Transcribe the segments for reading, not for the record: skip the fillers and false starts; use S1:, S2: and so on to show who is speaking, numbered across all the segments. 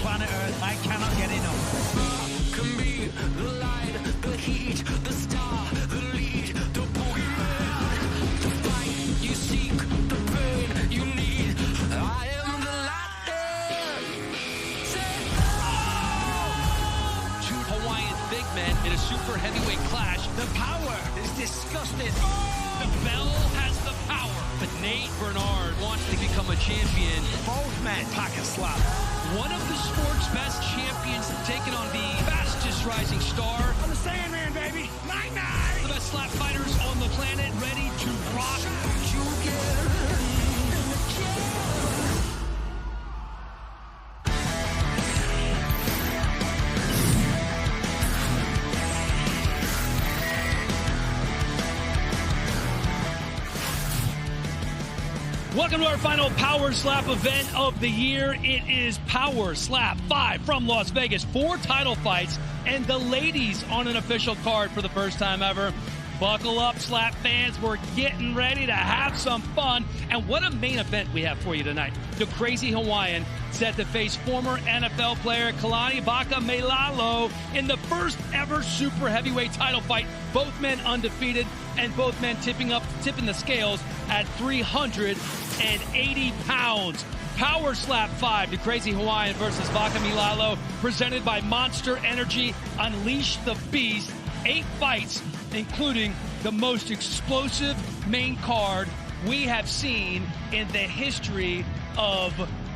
S1: planet Earth. I cannot get enough.
S2: Can be the light, the heat, the star, the lead, the boogeyman. The fight you seek, the pain you need. I am the lightning.
S3: Two Hawaiian big men in a super heavyweight clash.
S1: The power is disgusting.
S3: The bell has the power. But Nate Bernard wants to become a champion.
S1: Both men pack a slap.
S3: One of the sport's best champions taking on the fastest rising star.
S1: I'm the Sandman, baby. Night-night.
S3: The best slap fighters on the planet, ready to rock.
S2: You get
S3: Welcome to our final Power Slap event of the year. It is Power Slap 5 from Las Vegas. 4 title fights and the ladies on an official card for the first time ever. Buckle up, Slap fans. We're getting ready to have some fun. And what a main event we have for you tonight. The Crazy Hawaiian set to face former NFL player Kalani Vakameilalo in the first ever super heavyweight title fight. Both men undefeated and both men tipping the scales at 380 pounds. Power Slap 5, the Crazy Hawaiian versus Vakameilalo, presented by Monster Energy. Unleash the Beast. 8 fights, including the most explosive main card we have seen in the history of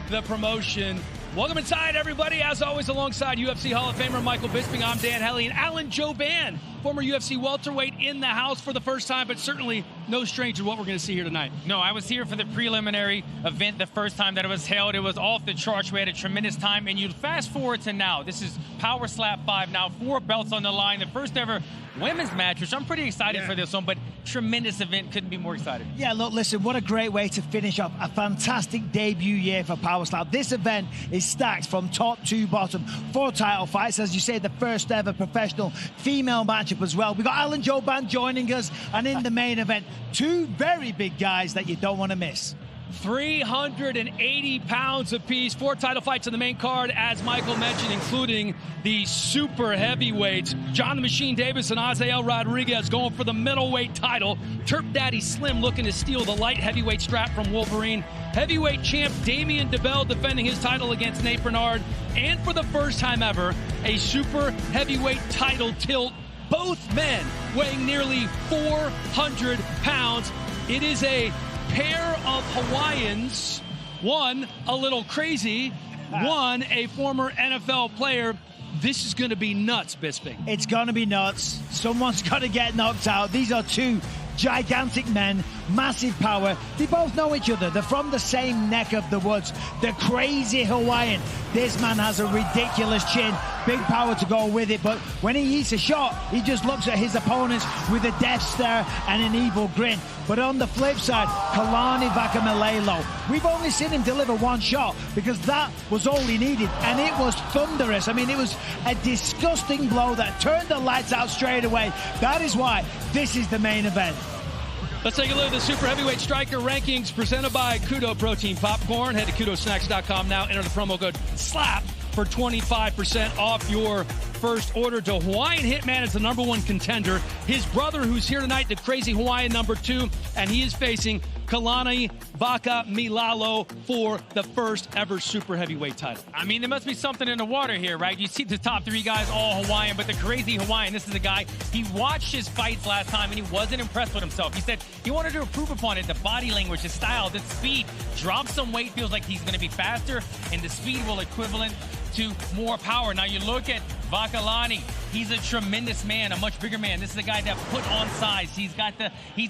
S3: the promotion. Welcome inside, everybody. As always, alongside UFC Hall of Famer Michael Bisping, I'm Dan Hellie, and Alan Joban, former UFC welterweight, in the house for the first time, but certainly no stranger to what we're going to see here tonight.
S4: No, I was here for the preliminary event the first time that it was held. It was off the charts. We had a tremendous time, and you fast forward to now. This is Power Slap 5 now, 4 belts on the line, the first ever women's match, which I'm pretty excited for this one, but tremendous event. Couldn't be more excited.
S1: Yeah, look, listen, what a great way to finish off a fantastic debut year for Power Slap. This event is stacked from top to bottom. 4 title fights, as you say, the first ever professional female matchup as well. We got Alan Joban joining us, and in the main event, 2 very big guys that you don't want to miss.
S3: 380 pounds apiece. 4 title fights on the main card, as Michael mentioned, including the super heavyweights. John the Machine Davis and Azael Rodriguez going for the middleweight title. Turp Daddy Slim looking to steal the light heavyweight strap from Wolverine. Heavyweight champ Damian DeBell defending his title against Nate Bernard. And for the first time ever, a super heavyweight title tilt. Both men weighing nearly 400 pounds. It is a pair of Hawaiians, one a little crazy, one a former NFL player. This is going to be nuts, Bisping.
S1: It's going to be nuts. Someone's got to get knocked out. These are 2 gigantic men, massive power. They both know each other. They're from the same neck of the woods. The Crazy Hawaiian. This man has a ridiculous chin, big power to go with it, but when he eats a shot, he just looks at his opponents with a death stare and an evil grin. But on the flip side, Kalani Vakameilalo, we've only seen him deliver 1 shot because that was all he needed, and it was thunderous. I mean, it was a disgusting blow that turned the lights out straight away. That is why this is the main event.
S3: Let's take a look at the Super Heavyweight Striker rankings presented by Kudo Protein Popcorn. Head to kudosnacks.com now. Enter the promo code SLAP for 25% off your first order. To Hawaiian Hitman is the #1 contender. His brother, who's here tonight, the Crazy Hawaiian #2, and he is facing Kalani Vakameilalo for the first ever super heavyweight title.
S4: I mean, there must be something in the water here, right? You see the top 3 guys all Hawaiian, but the Crazy Hawaiian, this is a guy, he watched his fights last time and he wasn't impressed with himself. He said he wanted to improve upon it, the body language, his style, the speed, drop some weight, feels like he's going to be faster, and the speed will equivalent to more power. Now you look at Vakalani, he's a tremendous man, a much bigger man. This is a guy that put on size. He's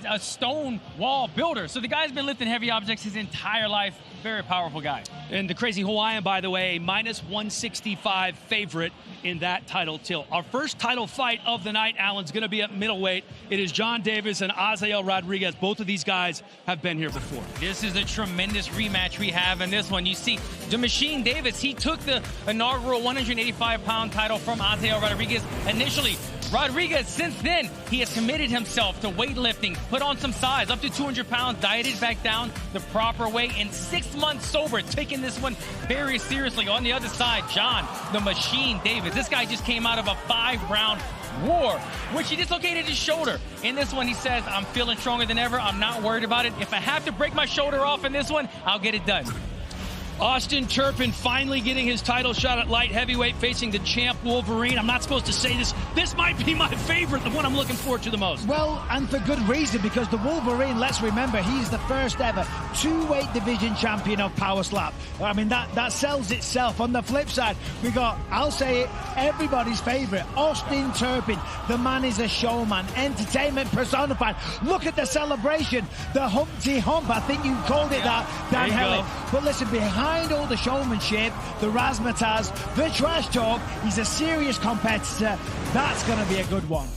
S4: a stone wall builder. So the guy's been lifting heavy objects his entire life. Very powerful guy.
S3: And the Crazy Hawaiian, by the way, -165 favorite in that title tilt. Our first title fight of the night, Alan's going to be at middleweight. It is John Davis and Azael Rodriguez. Both of these guys have been here before.
S4: This is a tremendous rematch we have in this one. You see, the Machine Davis, he took the inaugural 185-pound title from Azael Rodriguez. Initially, Rodriguez, since then, he has committed himself to weightlifting, put on some size, up to 200 pounds, dieted back down the proper way, and 6 months sober, taking this one very seriously. On the other side, John, the Machine Davis. This guy just came out of a 5-round war, which he dislocated his shoulder. In this one, he says, I'm feeling stronger than ever. I'm not worried about it. If I have to break my shoulder off in this one, I'll get it done.
S3: Austin Turpin finally getting his title shot at light heavyweight, facing the champ Wolverine. I'm not supposed to say this. This might be my favorite, the one I'm looking forward to the most.
S1: Well, and for good reason, because the Wolverine, let's remember, he's the first ever 2-weight division champion of Power Slap. I mean, that sells itself. On the flip side, we got, I'll say it, everybody's favorite, Austin Turpin. The man is a showman, entertainment personified. Look at the celebration, the Humpty Hump. I think you called it that, Dan Hellett. But listen, behind all the showmanship, the razzmatazz, the trash talk, he's a serious competitor. That's going to be a good one.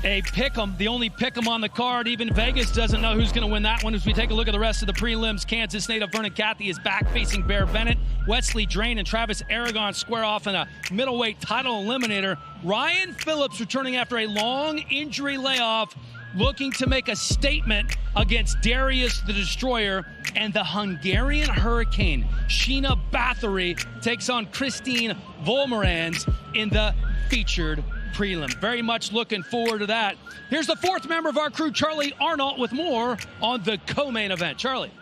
S3: A pick'em, the only pick'em on the card. Even Vegas doesn't know who's going to win that one. As we take a look at the rest of the prelims, Kansas native Vernon Cathy is back facing Bear Bennett. Wesley Drain and Travis Aragon square off in a middleweight title eliminator. Ryan Phillips returning after a long injury layoff, looking to make a statement against Darius the Destroyer. And the Hungarian Hurricane, Sheena Bathory, takes on Christine Volmerans in the featured prelim. Very much looking forward to that. Here's the fourth member of our crew, Charlie Arnault, with more on the co-main event. Charlie.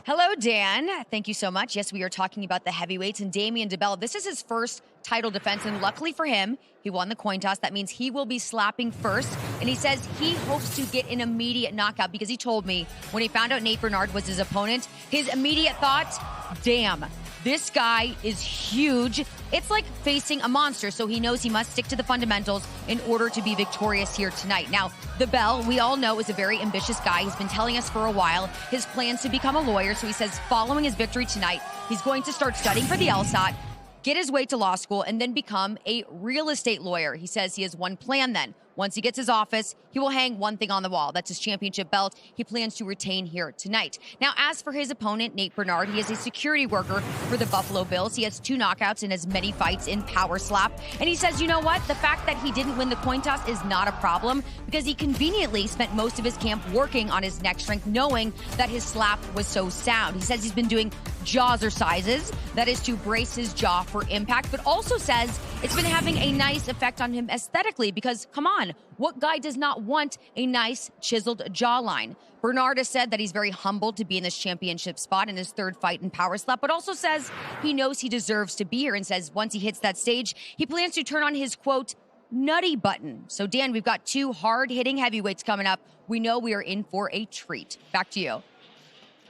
S5: Hello, Dan. Thank you so much. Yes, we are talking about the heavyweights and Damian DeBell. This is his first title defense, and luckily for him, he won the coin toss. That means he will be slapping first, and he says he hopes to get an immediate knockout because he told me when he found out Nate Bernard was his opponent, his immediate thought, damn, this guy is huge. It's like facing a monster, so he knows he must stick to the fundamentals in order to be victorious here tonight. Now, DeBell, we all know, is a very ambitious guy. He's been telling us for a while his plans to become a lawyer, so he says following his victory tonight, he's going to start studying for the LSAT, get his way to law school, and then become a real estate lawyer. He says he has one plan then. Once he gets his office, he will hang one thing on the wall. That's his championship belt he plans to retain here tonight. Now, as for his opponent, Nate Bernard, he is a security worker for the Buffalo Bills. He has 2 knockouts in as many fights in Power Slap. And he says, you know what? The fact that he didn't win the coin toss is not a problem because he conveniently spent most of his camp working on his neck strength, knowing that his slap was so sound. He says he's been doing jaw exercises, that is to brace his jaw for impact, but also says it's been having a nice effect on him aesthetically because, come on, what guy does not want a nice chiseled jawline? Bernard has said that he's very humbled to be in this championship spot in his 3rd fight in Power Slap, but also says he knows he deserves to be here and says once he hits that stage, he plans to turn on his, quote, nutty button. So, Dan, we've got 2 hard-hitting heavyweights coming up. We know we are in for a treat. Back to you.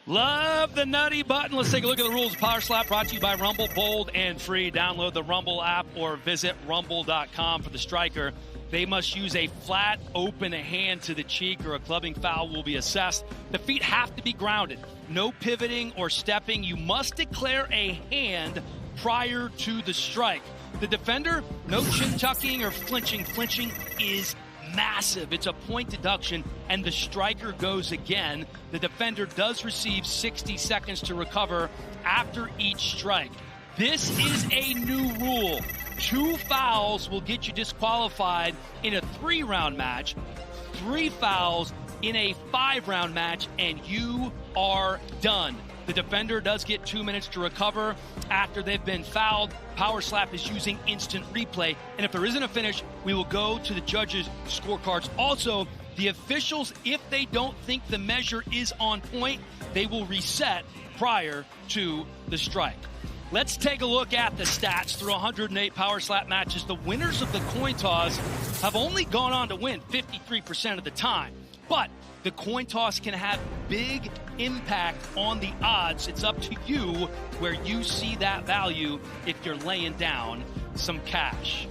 S3: Love the nutty button. Let's take a look at the rules of Power Slap, brought to you by Rumble, bold and free. Download the Rumble app or visit rumble.com for the striker. They must use a flat, open hand to the cheek or a clubbing foul will be assessed. The feet have to be grounded. No pivoting or stepping. You must declare a hand prior to the strike. The defender, no chin tucking or flinching. Flinching is massive. It's a point deduction, and the striker goes again. The defender does receive 60 seconds to recover after each strike. This is a new rule. 2 fouls will get you disqualified in a 3-round match. 3 fouls in a 5-round match, and you are done. The defender does get 2 minutes to recover after they've been fouled. Power Slap is using instant replay, and if there isn't a finish, we will go to the judges' scorecards. Also, the officials, if they don't think the measure is on point, they will reset prior to the strike. Let's take a look at the stats. Through 108 Power Slap matches, the winners of the coin toss have only gone on to win 53% of the time. But the coin toss can have big impact on the odds. It's up to you where you see that value if you're laying down some cash.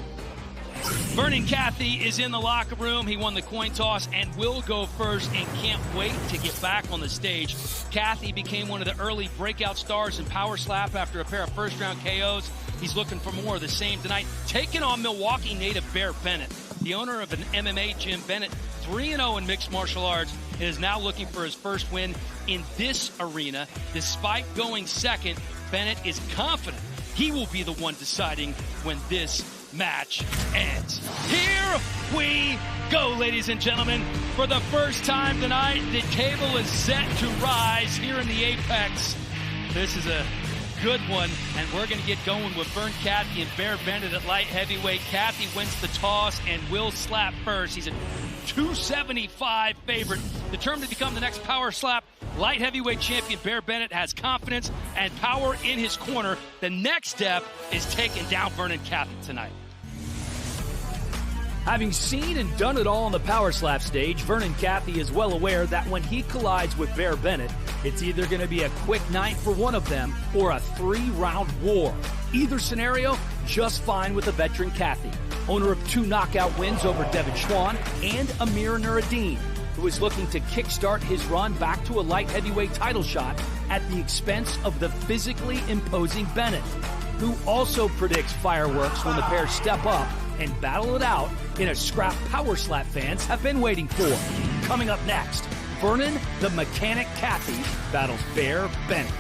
S3: Vernon Cathy is in the locker room. He won the coin toss and will go first and can't wait to get back on the stage. Cathy became one of the early breakout stars in Power Slap after a pair of first-round KOs. He's looking for more of the same tonight, taking on Milwaukee native Bear Bennett. The owner of an MMA gym, Bennett, 3-0 in mixed martial arts, is now looking for his first win in this arena. Despite going second, Bennett is confident he will be the one deciding when this match ends. Here we go, ladies and gentlemen. For the first time tonight, the table is set to rise here in the Apex. This is a good one, and we're going to get going with Vern Cathy and Bear Bennett at light heavyweight. Cathy wins the toss and will slap first. He's a 275 favorite, determined to become the next power slap light heavyweight champion. Bear Bennett has confidence and power in his corner. The next step is taking down Vernon Cathy tonight.
S6: Having seen and done it all on the power slap stage, Vernon Cathy is well aware that when he collides with Bear Bennett, it's either going to be a quick night for one of them or a 3-round war. Either scenario, just fine with the veteran Cathy, owner of 2 knockout wins over Devin Schwann and Amir Nuruddin, who is looking to kickstart his run back to a light heavyweight title shot at the expense of the physically imposing Bennett, who also predicts fireworks when the pair step up and battle it out in a scrap power slap fans have been waiting for. Coming up next, Vernon the Mechanic Cathy battles Bear Bennett.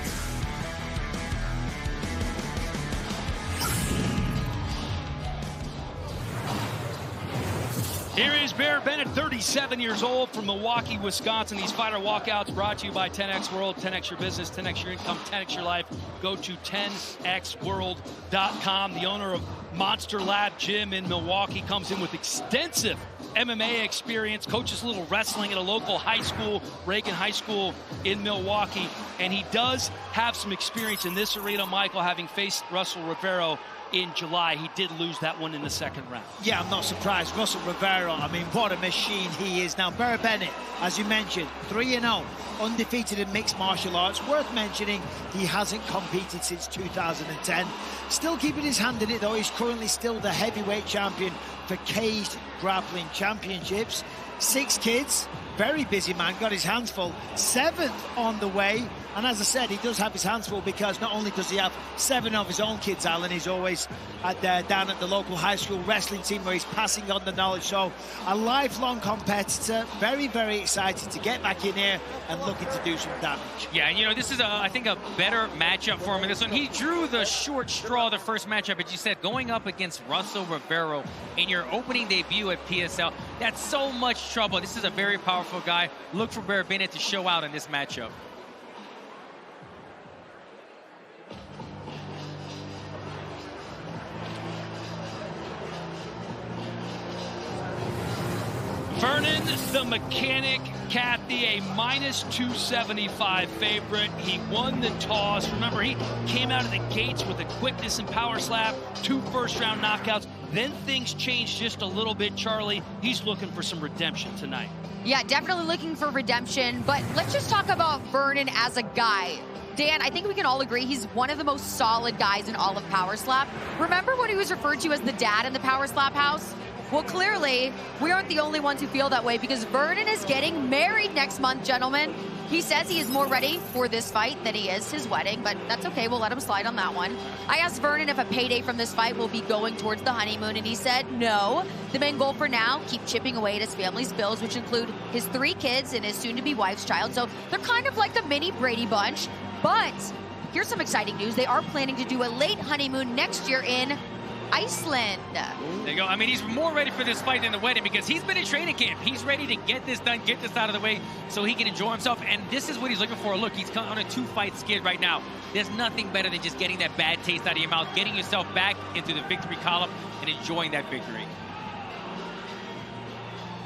S3: Here is Bear Bennett, 37 years old, from Milwaukee, Wisconsin. These fighter walkouts brought to you by 10X World, 10X your business, 10X your income, 10X your life. Go to 10xworld.com. The owner of Monster Lab Gym in Milwaukee comes in with extensive MMA experience, coaches a little wrestling at a local high school, Reagan High School in Milwaukee. And he does have some experience in this arena, Michael, having faced Russell Rivero in July. He did lose that one in the second round.
S1: Yeah, I'm not surprised. Russell Rivero, I mean, what a machine he is. Now, Bear Bennett, as you mentioned, 3-0, undefeated in mixed martial arts. Worth mentioning, he hasn't competed since 2010. Still keeping his hand in it, though. He's currently still the heavyweight champion for Caged Grappling Championships. 6 kids, very busy man, got his hands full. 7th on the way. And as I said, he does have his hands full because not only does he have 7 of his own kids, Alan, he's always down at the local high school wrestling team where he's passing on the knowledge. So a lifelong competitor, very, very excited to get back in here and looking to do some damage.
S4: Yeah, and you know, this is, I think, a better matchup for him in this one. He drew the short straw the first matchup, but you said going up against Russell Rivero in your opening debut at PSL, that's so much trouble. This is a very powerful guy. Look for Bear Bennett to show out in this matchup.
S3: Vernon the Mechanic Cathy, a -275 favorite. He won the toss. Remember, he came out of the gates with a quickness and power slap, 2 first-round knockouts. Then things changed just a little bit, Charlie. He's looking for some redemption tonight.
S5: Yeah, definitely looking for redemption, but let's just talk about Vernon as a guy. Dan, I think we can all agree he's one of the most solid guys in all of Power Slap. Remember when he was referred to as the dad in the Power Slap house? Well, clearly, we aren't the only ones who feel that way because Vernon is getting married next month, gentlemen. He says he is more ready for this fight than he is his wedding, but that's okay. We'll let him slide on that one. I asked Vernon if a payday from this fight will be going towards the honeymoon, and he said no. The main goal for now, keep chipping away at his family's bills, which include his 3 kids and his soon-to-be wife's child. So they're kind of like the mini Brady Bunch. But here's some exciting news. They are planning to do a late honeymoon next year in Iceland.
S4: There you go. I mean, he's more ready for this fight than the wedding because he's been in training camp. He's ready to get this done, get this out of the way so he can enjoy himself. And this is what he's looking for. Look, he's on a 2-fight skid right now. There's nothing better than just getting that bad taste out of your mouth, getting yourself back into the victory column and enjoying that victory.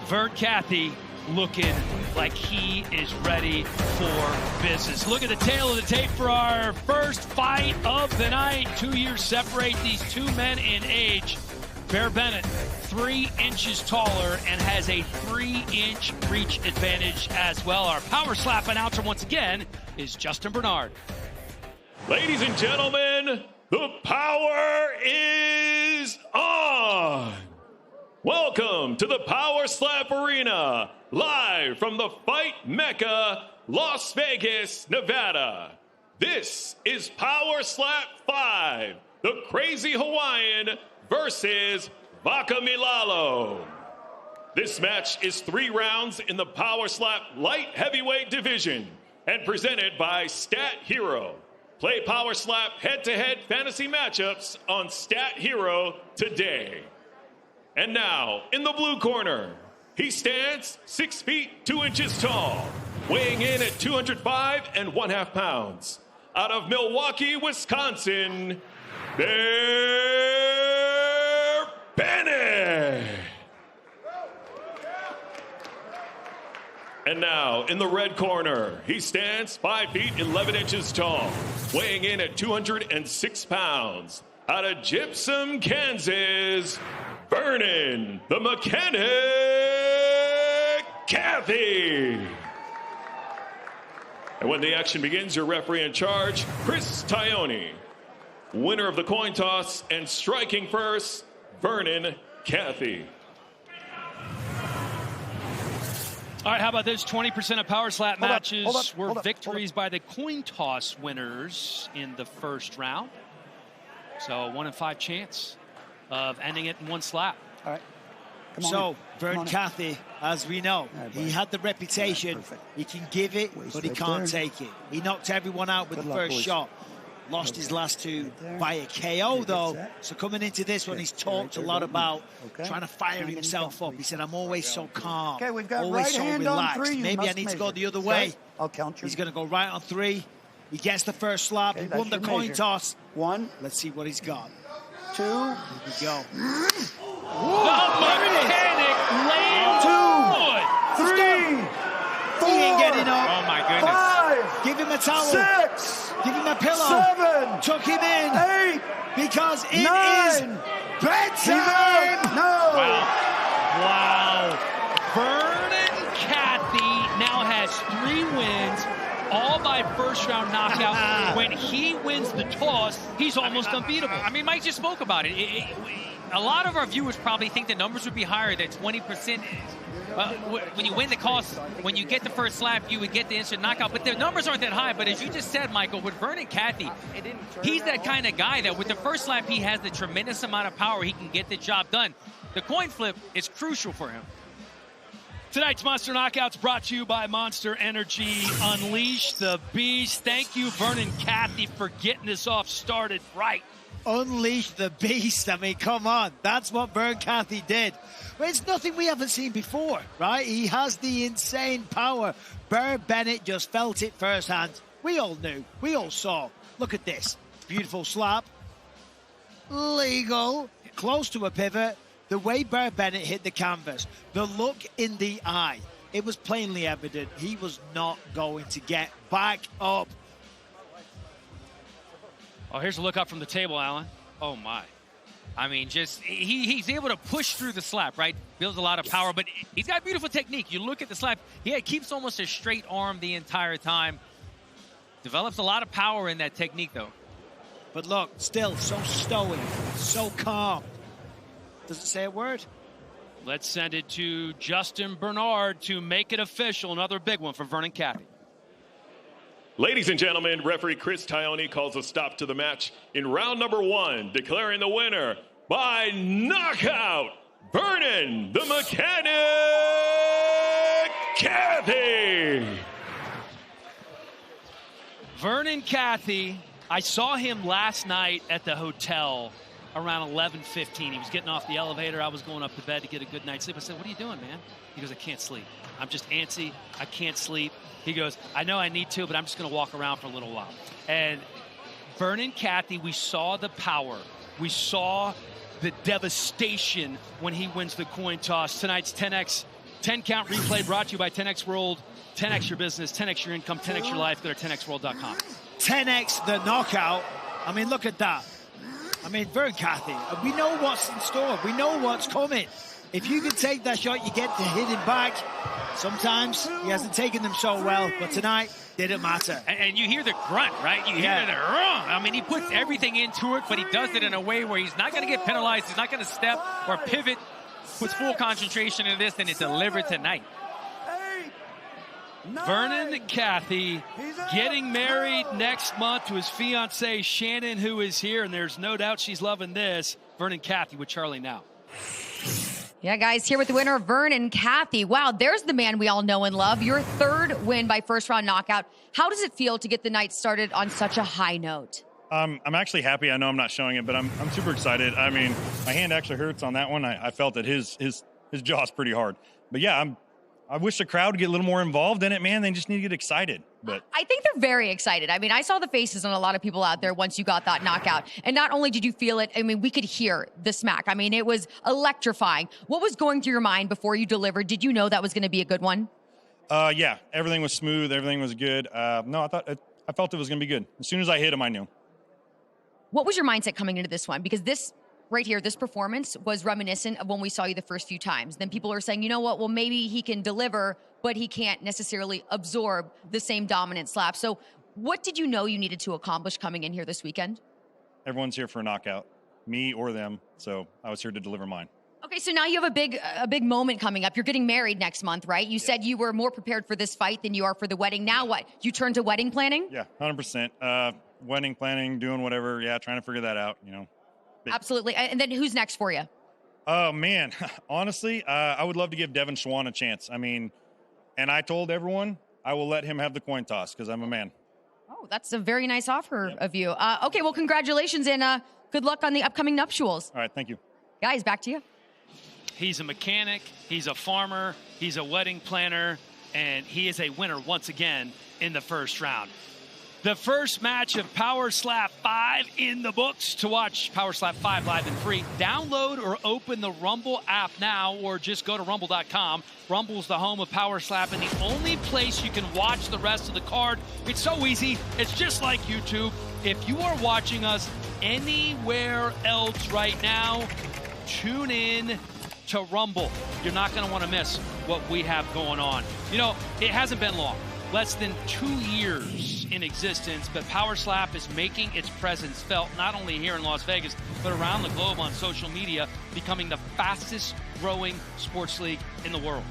S3: Vern Cathy looking like he is ready for business. Look at the tail of the tape for our first fight of the night. 2 years separate these 2 men in age. Bear Bennett, 3 inches taller and has a 3-inch reach advantage as well. Our Power Slap announcer once again is Justin Bernard.
S7: Ladies and gentlemen, the power is on. Welcome to the Power Slap Arena, live from the Fight Mecca, Las Vegas, Nevada. This is Power Slap 5, the Crazy Hawaiian versus Vakameilalo. This match is 3 rounds in the Power Slap light heavyweight division and presented by Stat Hero. Play Power Slap head-to-head fantasy matchups on Stat Hero today. And now, in the blue corner, he stands 6 feet 2 inches tall, weighing in at 205 1/2 pounds. Out of Milwaukee, Wisconsin, Bear Bennett. And now, in the red corner, he stands 5 feet 11 inches tall, weighing in at 206 pounds. Out of Gypsum, Kansas, Vernon, the Mechanic Kathy. And when the action begins, your referee in charge, Chris Tione. Winner of the coin toss and striking first, Vernon Kathy.
S3: All right, how about this? 20% of Power Slap matches were
S8: hold up.
S3: victories by the coin toss winners in the first round. So 1 in 5 chance of ending it in one slap.
S8: All right. Come on
S1: So,
S8: in. Come
S1: Vern
S8: on in.
S1: Cathy, as we know,
S8: Yeah,
S1: he had the reputation.
S8: Yeah, perfect.
S1: He can give it,
S8: Waist
S1: but he
S8: right
S1: can't
S8: there.
S1: take it. He knocked everyone out with
S8: Good
S1: the
S8: luck,
S1: first
S8: boys.
S1: shot. Lost his last two
S8: Right there.
S1: by a KO,
S8: Okay,
S1: though.
S8: good set.
S1: So coming into this one,
S8: Okay,
S1: he's
S8: stay right
S1: talked a
S8: there,
S1: lot
S8: don't
S1: about
S8: move. Okay.
S1: trying to fire
S8: Trying to
S1: himself
S8: get
S1: up. He said, I'm always so calm.
S8: Okay, we've got
S1: always
S8: right
S1: so
S8: hand on
S1: relaxed.
S8: 3. You
S1: Maybe I
S8: must
S1: need to go
S8: measure.
S1: the other
S8: Okay?
S1: way.
S8: I'll count you.
S1: He's going to go right on 3. He gets the first slap.
S8: Okay,
S1: He won
S8: that's
S1: the
S8: your
S1: coin
S8: measure.
S1: toss.
S8: 1,
S1: Let's see what he's got.
S8: 2,
S1: Here we go.
S3: The Mechanic lands
S8: 3, 4,
S1: He ain't getting up.
S4: Oh, my goodness.
S8: 5,
S1: Give him a towel.
S8: 6,
S1: Give him a pillow.
S8: 7,
S1: Tuck him in.
S8: 8,
S1: Because it is
S8: 9,
S1: bedtime.
S8: No.
S3: Wow. Vernon Cathy now has 3 wins, all by first-round knockout. When he wins the toss, he's almost unbeatable.
S4: I mean, Mike just spoke about it. A lot of our viewers probably think the numbers would be higher, that 20%. When you win the toss, when you get the first slap, you would get the instant knockout. But the numbers aren't that high. But as you just said, Michael, with Vernon Cathy, he's that kind of guy that with the first slap, he has the tremendous amount of power. He can get the job done. The coin flip is crucial for him.
S3: Tonight's Monster Knockouts brought to you by Monster Energy. Unleash the Beast. Thank you, Vernon Cathy, for getting this off started right.
S1: Unleash the beast. I mean, come on. That's what Vern Cathy did. But it's nothing we haven't seen before, right? He has the insane power. Bear Bennett just felt it firsthand. We all knew. We all saw. Look at this. Beautiful slap. Legal. Close to a pivot. The way Bear Bennett hit the canvas. The look in the eye. It was plainly evident he was not going to get back up.
S3: Oh, here's a look up from the table, Alan.
S4: Oh, my. I mean, just he's able to push through the slap, right? Builds a lot of power, but he's got beautiful technique. You look at the slap, he keeps almost a straight arm the entire time. Develops a lot of power in that technique, though.
S1: But look, still so stoic, so calm. Doesn't say a word.
S3: Let's send it to Justin Bernard to make it official. Another big one for Vernon Cathy.
S7: Ladies and gentlemen, referee Chris Tione calls a stop to the match in round number 1, declaring the winner by knockout, Vernon the Mechanic Cathy.
S3: Vernon Cathy, I saw him last night at the hotel around 11:15. He was getting off the elevator. I was going up to bed to get a good night's sleep. I said, what are you doing, man? He goes, I can't sleep. I'm just antsy. I can't sleep. He goes, I know I need to, but I'm just going to walk around for a little while. And Vernon Cathy, we saw the power. We saw the devastation when he wins the coin toss. Tonight's 10X, 10-count replay brought to you by 10X World. 10X your business, 10X your income, 10X your life. Go to 10xworld.com.
S1: 10X the knockout. I mean, look at that. I mean, Vern Cathy, we know what's in store. We know what's coming. If you can take that shot, you get to hit him back. Sometimes he hasn't taken them so well, but tonight, didn't matter.
S4: And you hear the grunt, right? You hear the run. I mean, he puts everything into it, but he does it in a way where he's not going to get penalized. He's not going to step or pivot. Puts full concentration in this, and it delivered tonight.
S3: Vernon Cathy getting married next month to his fiancee Shannon, who is here, and there's no doubt she's loving this. Vernon Cathy with Charlie now.
S5: Yeah, guys, here with the winner, Vernon Cathy. Wow, there's the man we all know and love. Your third win by first-round knockout. How does it feel to get the night started on such a high note?
S9: I'm actually happy. I know I'm not showing it, but I'm super excited. I mean, my hand actually hurts on that one. I felt that his jaw's pretty hard. But yeah, I wish the crowd would get a little more involved in it, man. They just need to get excited. But
S5: I think they're very excited. I mean, I saw the faces on a lot of people out there once you got that knockout. And not only did you feel it, I mean, we could hear the smack. I mean, it was electrifying. What was going through your mind before you delivered? Did you know that was going to be a good one?
S9: Yeah, everything was smooth. Everything was good. No, I felt it was going to be good. As soon as I hit him, I knew.
S5: What was your mindset coming into this one? Because this right here, this performance was reminiscent of when we saw you the first few times. Then people are saying, you know what, well, maybe he can deliver, but he can't necessarily absorb the same dominant slap. So what did you know you needed to accomplish coming in here this weekend?
S9: Everyone's here for a knockout, me or them. So I was here to deliver mine.
S5: Okay, so now you have a big moment coming up. You're getting married next month, right? You said you were more prepared for this fight than you are for the wedding. Now what? You turn to wedding planning?
S9: Yeah, 100%. Wedding planning, doing whatever. Yeah, trying to figure that out, you know.
S5: Absolutely. And then who's next for you?
S9: Oh, man. Honestly, I would love to give Devin Schwann a chance. I mean, and I told everyone I will let him have the coin toss because I'm a man.
S5: Oh, that's a very nice offer of you. Okay, well, congratulations and good luck on the upcoming nuptials.
S9: All right, thank you.
S5: Guys, back to you.
S6: He's a mechanic, he's a farmer, he's a wedding planner, and he is a winner once again in the first round. The first match of Power Slap 5 in the books. To watch Power Slap 5 live and free, download or open the Rumble app now, or just go to rumble.com. Rumble's the home of Power Slap and the only place you can watch the rest of the card. It's so easy. It's just like YouTube. If you are watching us anywhere else right now, tune in to Rumble. You're not going to want to miss what we have going on. You know, it hasn't been long. Less than 2 years in existence, but Power Slap is making its presence felt not only here in Las Vegas, but around the globe on social media, becoming the fastest growing sports league in the world.